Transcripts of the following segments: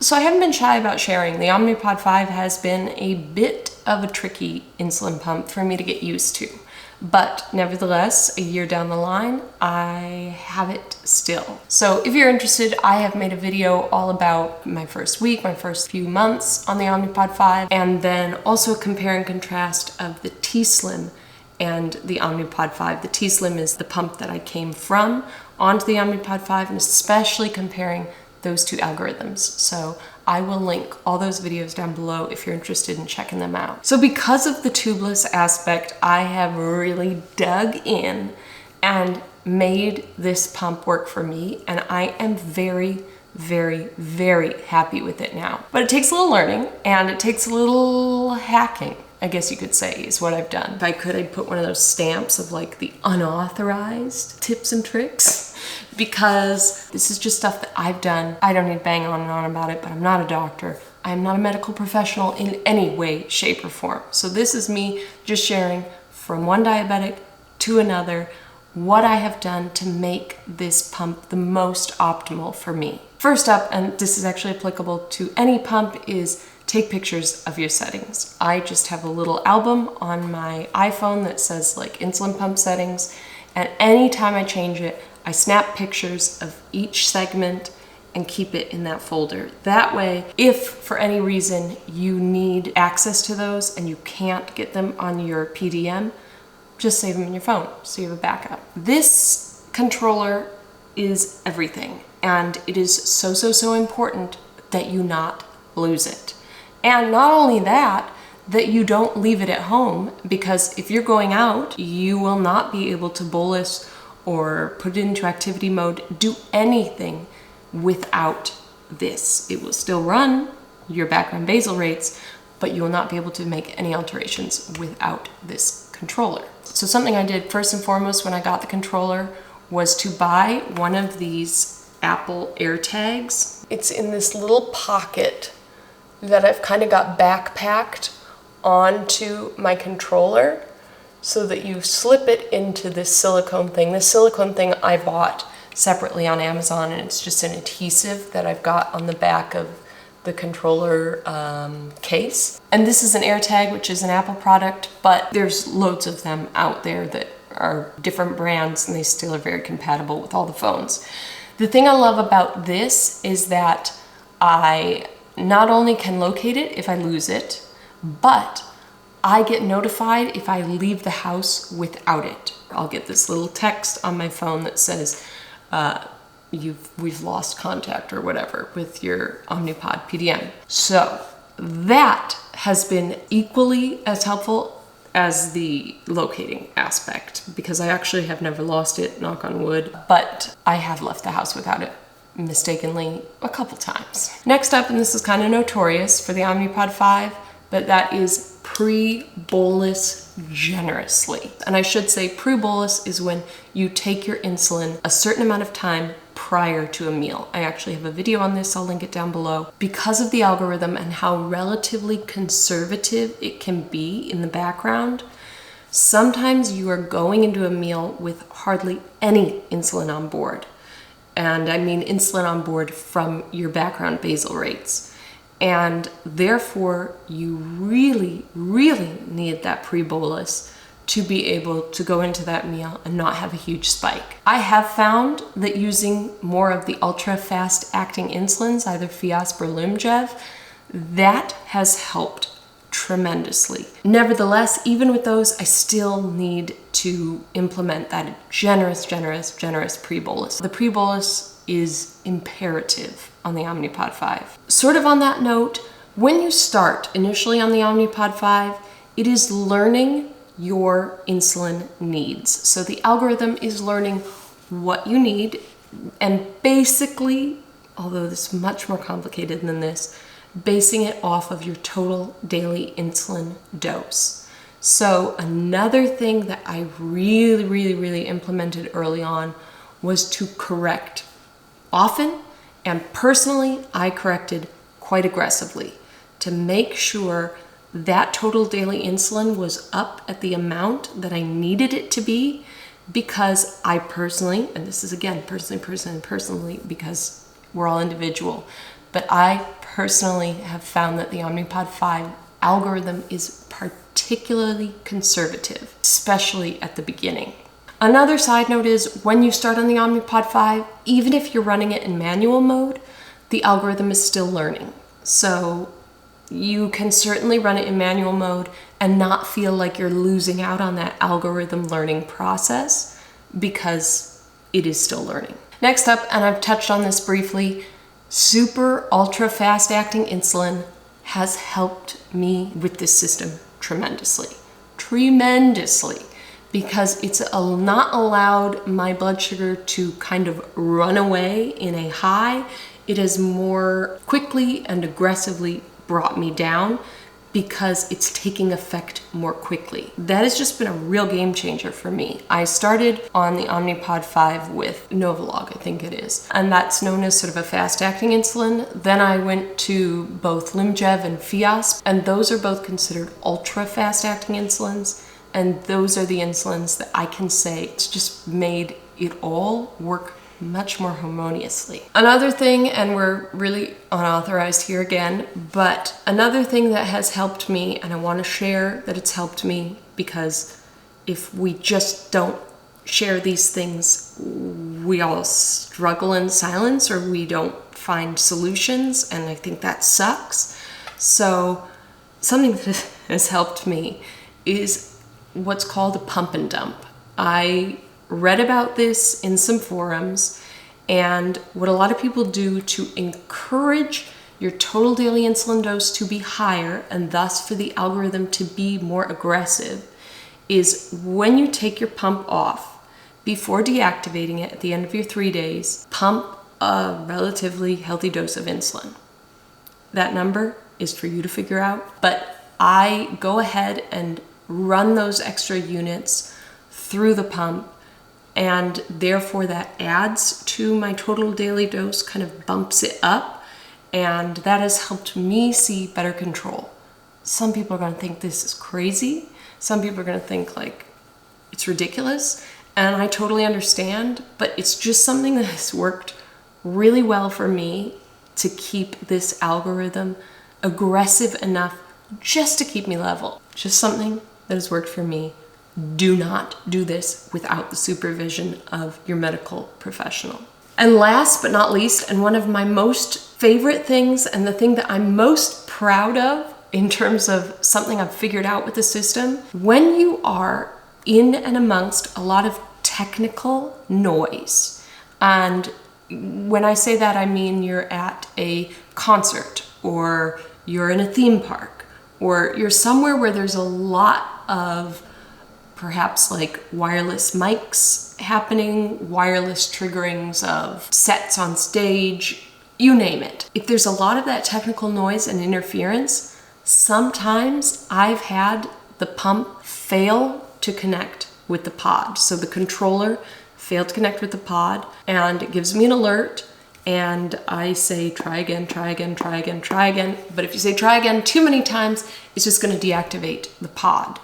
So I haven't been shy about sharing. The Omnipod 5 has been a bit of a tricky insulin pump for me to get used to. But nevertheless, a year down the line, I have it still. So if you're interested, I have made a video all about my first week, my first few months on the Omnipod 5, and then also compare and contrast of the TSlim and the Omnipod 5. The TSlim is the pump that I came from onto the Omnipod 5, and especially comparing those two algorithms. So I will link all those videos down below if you're interested in checking them out. So because of the tubeless aspect, I have really dug in and made this pump work for me, and I am very, very, very happy with it now. But it takes a little learning and it takes a little hacking, I guess you could say, is what I've done. If I could, I'd put one of those stamps of like the unauthorized tips and tricks, because this is just stuff that I've done. I don't need to bang on and on about it, but I'm not a doctor. I'm not a medical professional in any way, shape, or form. So this is me just sharing from one diabetic to another what I have done to make this pump the most optimal for me. First up, and this is actually applicable to any pump, is take pictures of your settings. I just have a little album on my iPhone that says like insulin pump settings, and anytime I change it, I snap pictures of each segment and keep it in that folder. That way, if for any reason you need access to those and you can't get them on your PDM, just save them in your phone so you have a backup. This controller is everything, and it is so, so, so important that you not lose it. And not only that, that you don't leave it at home, because if you're going out, you will not be able to bolus or put it into activity mode, do anything without this. It will still run your background basal rates, but you will not be able to make any alterations without this controller. So something I did first and foremost when I got the controller was to buy one of these Apple AirTags. It's in this little pocket that I've kind of got backpacked onto my controller, so that you slip it into this silicone thing. This silicone thing I bought separately on Amazon, and it's just an adhesive that I've got on the back of the controller case. And this is an AirTag, which is an Apple product, but there's loads of them out there that are different brands, and they still are very compatible with all the phones. The thing I love about this is that I not only can locate it if I lose it, but I get notified if I leave the house without it. I'll get this little text on my phone that says, we've lost contact or whatever with your Omnipod PDM. So that has been equally as helpful as the locating aspect, because I actually have never lost it, knock on wood, but I have left the house without it mistakenly a couple times. Next up, and this is kind of notorious for the Omnipod 5, but that is pre-bolus generously. And I should say pre-bolus is when you take your insulin a certain amount of time prior to a meal. I actually have a video on this, I'll link it down below. Because of the algorithm and how relatively conservative it can be in the background, sometimes you are going into a meal with hardly any insulin on board. And I mean insulin on board from your background basal rates. And therefore, you really, really need that pre-bolus to be able to go into that meal and not have a huge spike. I have found that using more of the ultra-fast acting insulins, either Fiasp or Lyumjev, that has helped tremendously. Nevertheless, even with those, I still need to implement that generous pre-bolus. The pre-bolus is imperative on the Omnipod 5. Sort of on that note, when you start initially on the Omnipod 5, it is learning your insulin needs. So the algorithm is learning what you need, and basically, although this is much more complicated than this, basing it off of your total daily insulin dose. So another thing that I really implemented early on was to correct often, and personally, I corrected quite aggressively to make sure that total daily insulin was up at the amount that I needed it to be, because I personally, and this is again personally, because we're all individual, but I personally have found that the Omnipod 5 algorithm is particularly conservative, especially at the beginning. Another side note is when you start on the Omnipod 5, even if you're running it in manual mode, the algorithm is still learning. So you can certainly run it in manual mode and not feel like you're losing out on that algorithm learning process because it is still learning. Next up, and I've touched on this briefly, super ultra fast acting insulin has helped me with this system tremendously, because it's not allowed my blood sugar to kind of run away in a high. It has more quickly and aggressively brought me down because it's taking effect more quickly. That has just been a real game changer for me. I started on the Omnipod 5 with Novolog, I think it is, and that's known as sort of a fast-acting insulin. Then I went to both Lyumjev and Fiasp, and those are both considered ultra fast-acting insulins, and those are the insulins that I can say it's just made it all work much more harmoniously. Another thing, and we're really unauthorized here again, but another thing that has helped me, and I want to share that it's helped me, because if we just don't share these things, we all struggle in silence or we don't find solutions, and I think that sucks. So something that has helped me is what's called a pump and dump. I read about this in some forums, and what a lot of people do to encourage your total daily insulin dose to be higher and thus for the algorithm to be more aggressive is when you take your pump off, before deactivating it at the end of your 3 days, pump a relatively healthy dose of insulin. That number is for you to figure out, but I go ahead and run those extra units through the pump, and therefore that adds to my total daily dose, kind of bumps it up, and that has helped me see better control. Some people are going to think this is crazy. Some people are going to think like it's ridiculous, and I totally understand, but it's just something that has worked really well for me to keep this algorithm aggressive enough just to keep me level. Just something that has worked for me. Do not do this without the supervision of your medical professional. And last but not least, and one of my most favorite things, and the thing that I'm most proud of in terms of something I've figured out with the system, when you are in and amongst a lot of technical noise, and when I say that, I mean you're at a concert, or you're in a theme park, or you're somewhere where there's a lot of perhaps like wireless mics happening, wireless triggerings of sets on stage, you name it. If there's a lot of that technical noise and interference, sometimes I've had the pump fail to connect with the pod. So the controller failed to connect with the pod, and it gives me an alert, and I say try again, try again, try again, try again. But if you say try again too many times, it's just going to deactivate the pod.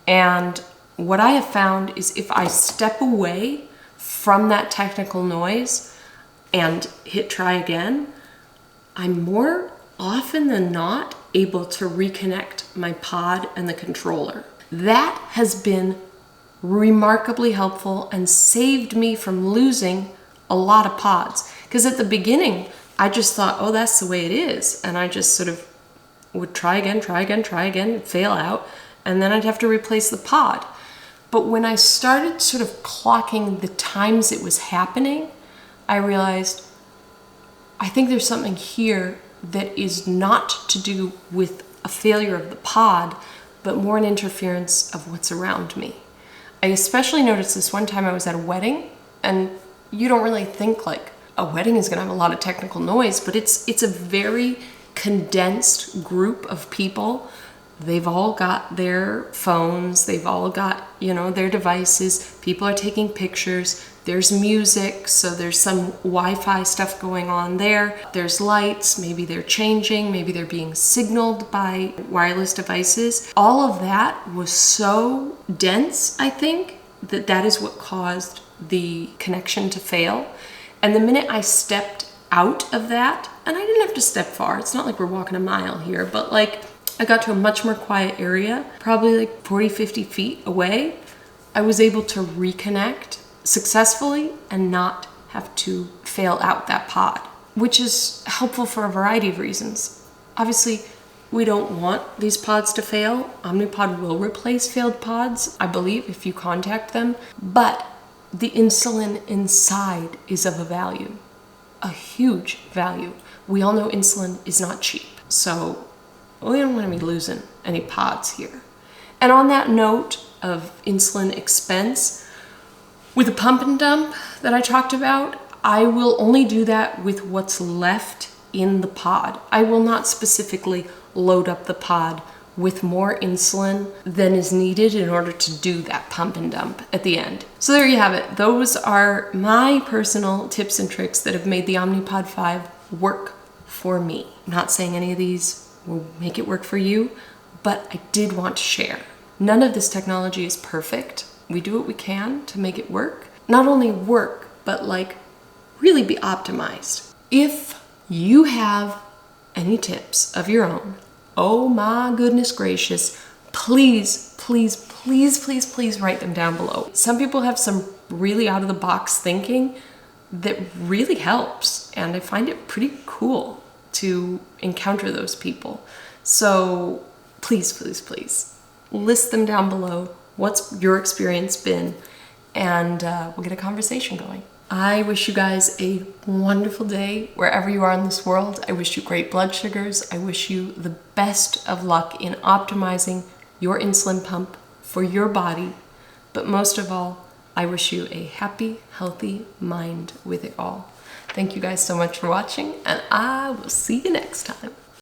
And what I have found is if I step away from that technical noise and hit try again, I'm more often than not able to reconnect my pod and the controller. That has been remarkably helpful and saved me from losing a lot of pods. Because at the beginning, I just thought, oh, that's the way it is. And I just sort of would try again, fail out, and then I'd have to replace the pod. But when I started sort of clocking the times it was happening, I realized I think there's something here that is not to do with a failure of the pod, but more an interference of what's around me. I especially noticed this one time I was at a wedding, and you don't really think like a wedding is going to have a lot of technical noise, but it's a very condensed group of people. They've all got their phones, they've all got, their devices, people are taking pictures, there's music, so there's some Wi-Fi stuff going on there, there's lights, maybe they're changing, maybe they're being signaled by wireless devices. All of that was so dense, I think, that is what caused the connection to fail. And the minute I stepped out of that, and I didn't have to step far. It's not like we're walking a mile here, but like I got to a much more quiet area, probably like 40, 50 feet away. I was able to reconnect successfully and not have to fail out that pod, which is helpful for a variety of reasons. Obviously, we don't want these pods to fail. Omnipod will replace failed pods, I believe, if you contact them, but the insulin inside is of a value, a huge value. We all know insulin is not cheap, so we don't want to be losing any pods here. And on that note of insulin expense, with the pump and dump that I talked about, I will only do that with what's left in the pod. I will not specifically load up the pod with more insulin than is needed in order to do that pump and dump at the end. So there you have it. Those are my personal tips and tricks that have made the Omnipod 5 work for me. I'm not saying any of these will make it work for you, but I did want to share. None of this technology is perfect. We do what we can to make it work. Not only work, but like really be optimized. If you have any tips of your own, oh my goodness gracious, please, please, please, please, please write them down below. Some people have some really out of the box thinking that really helps, and I find it pretty cool to encounter those people. So please, please, please list them down below. What's your experience been? And we'll get a conversation going. I wish you guys a wonderful day wherever you are in this world. I wish you great blood sugars. I wish you the best of luck in optimizing your insulin pump for your body. But most of all, I wish you a happy, healthy mind with it all. Thank you guys so much for watching, and I will see you next time.